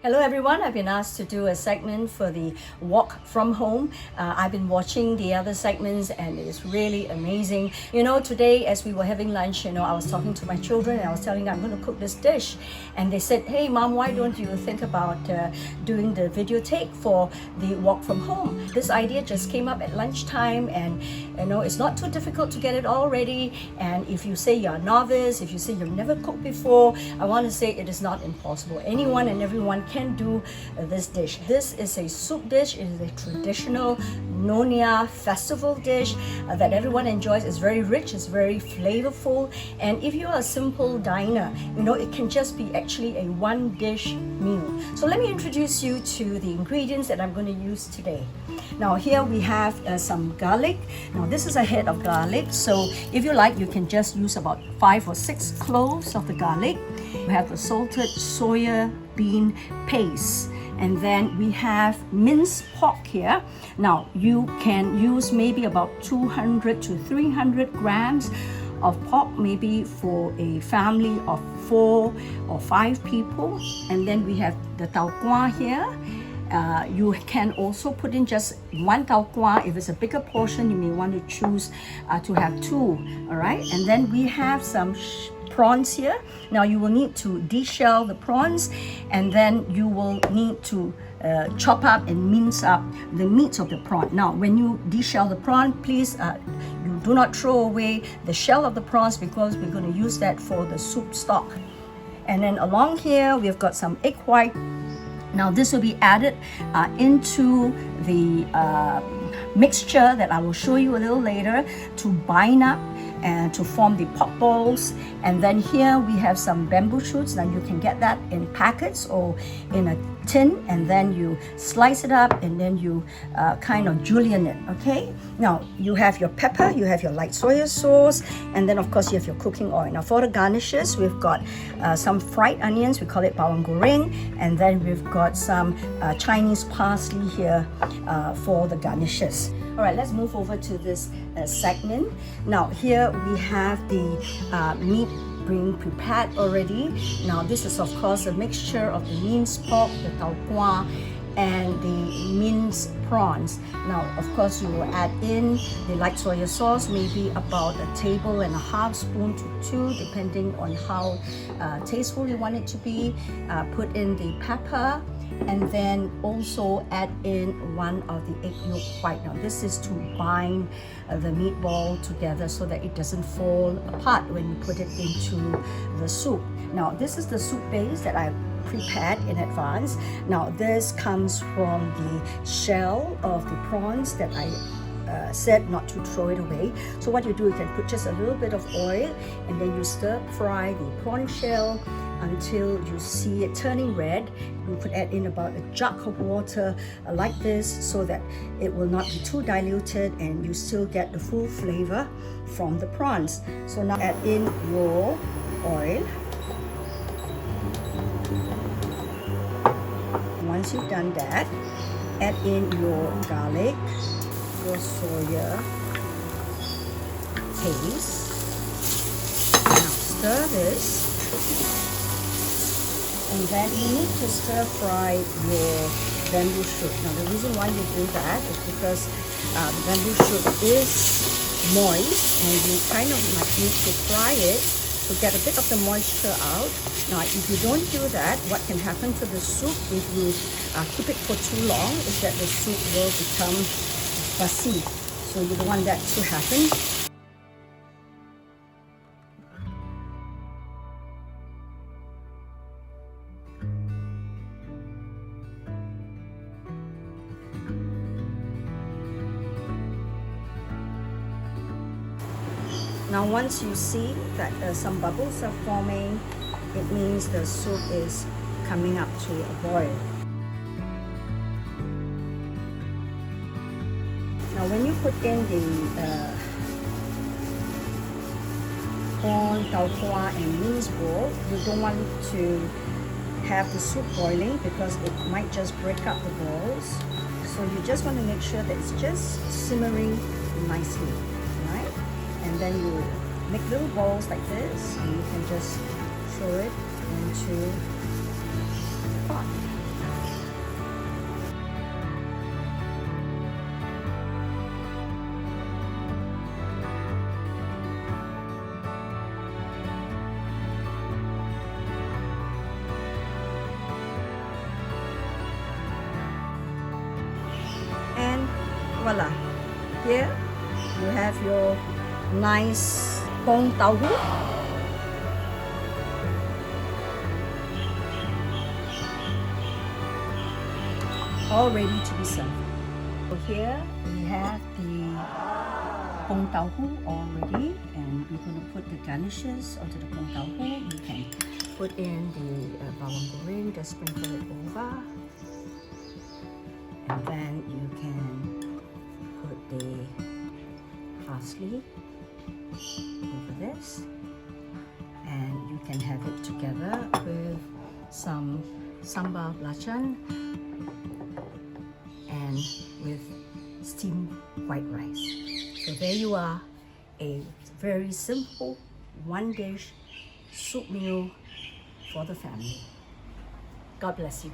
Hello everyone, I've been asked to do a segment for the Wok From Home. I've been watching the other segments and it's really amazing. Today as we were having lunch, I was talking to my children and I was telling them I'm going to cook this dish. And they said, hey mom, why don't you think about doing the video take for the Wok From Home? This idea just came up at lunchtime and it's not too difficult to get it all ready. And if you say you're a novice, if you say you've never cooked before, I want to say it is not impossible. Anyone and everyone can do this dish. This is a soup dish. It is a traditional Nonya festival dish that everyone enjoys. It's very rich, it's very flavorful, and if you are a simple diner, it can just be actually a one dish meal. So let me introduce you to the ingredients that I'm going to use today. Now here we have some garlic. Now this is a head of garlic, so if you like, you can just use about 5 or 6 cloves of the garlic. We have the salted soya bean paste, and then we have minced pork here. Now you can use maybe about 200 to 300 grams of pork, maybe for a family of 4 or 5 people. And then we have the tau kwa here. You can also put in just 1 tau kwa. If it's a bigger portion, you may want to choose to have 2. All right, and then we have some prawns here. Now you will need to deshell the prawns, and then you will need to chop up and mince up the meat of the prawn. Now when you deshell the prawn, please you do not throw away the shell of the prawns, because we're going to use that for the soup stock. And then along here we've got some egg white. Now this will be added into the mixture that I will show you a little later to bind up and to form the pot balls. And then here we have some bamboo shoots. Now you can get that in packets or in a tin, and then you slice it up and then you kind of julienne it. Okay, now you have your pepper, you have your light soya sauce, and then of course you have your cooking oil. Now for the garnishes, we've got some fried onions, we call it bawang goreng, and then we've got some Chinese parsley here for the garnishes. All right, let's move over to this segment. Now here we have the meat being prepared already. Now this is of course a mixture of the minced pork, the tau kwa, and the minced prawns. Now of course you will add in the light soya sauce, maybe about 1.5 tablespoons to 2, depending on how tasteful you want it to be. Put in the pepper, and then also add in 1 of the egg yolk white. Now this is to bind the meatball together so that it doesn't fall apart when you put it into the soup. Now this is the soup base that I prepared in advance. Now this comes from the shell of the prawns that I said not to throw it away. So what you do, you can put just a little bit of oil, and then you stir fry the prawn shell until you see it turning red. You could add in about a jug of water like this, so that it will not be too diluted and you still get the full flavor from the prawns. So now add in your oil. Once you've done that, add in your garlic, your soya paste. Now stir this, and then you need to stir fry your bamboo shoot. Now the reason why you do that is because the bamboo shoot is moist, and you kind of might need to fry it to get a bit of the moisture out. Now if you don't do that, what can happen to the soup if you keep it for too long is that the soup will become fussy. So you don't want that to happen. Now once you see that some bubbles are forming, it means the soup is coming up to a boil. Now when you put in the corn, tau kwa, and minced ball, you don't want to have the soup boiling because it might just break up the balls. So you just want to make sure that it's just simmering nicely, right? And then you make little balls like this, and you can just throw it into the pot. voila. Here you have your nice Pong Tauhu. All ready to be served. So here we have the Pong Tauhu all ready, and we're going to put the garnishes onto the Pong Tauhu. You can put in the bawang goreng, just sprinkle it over, and then you can put the parsley over this, and you can have it together with some sambal belacan and with steamed white rice. So there you are, a very simple one dish soup meal for the family. God bless you.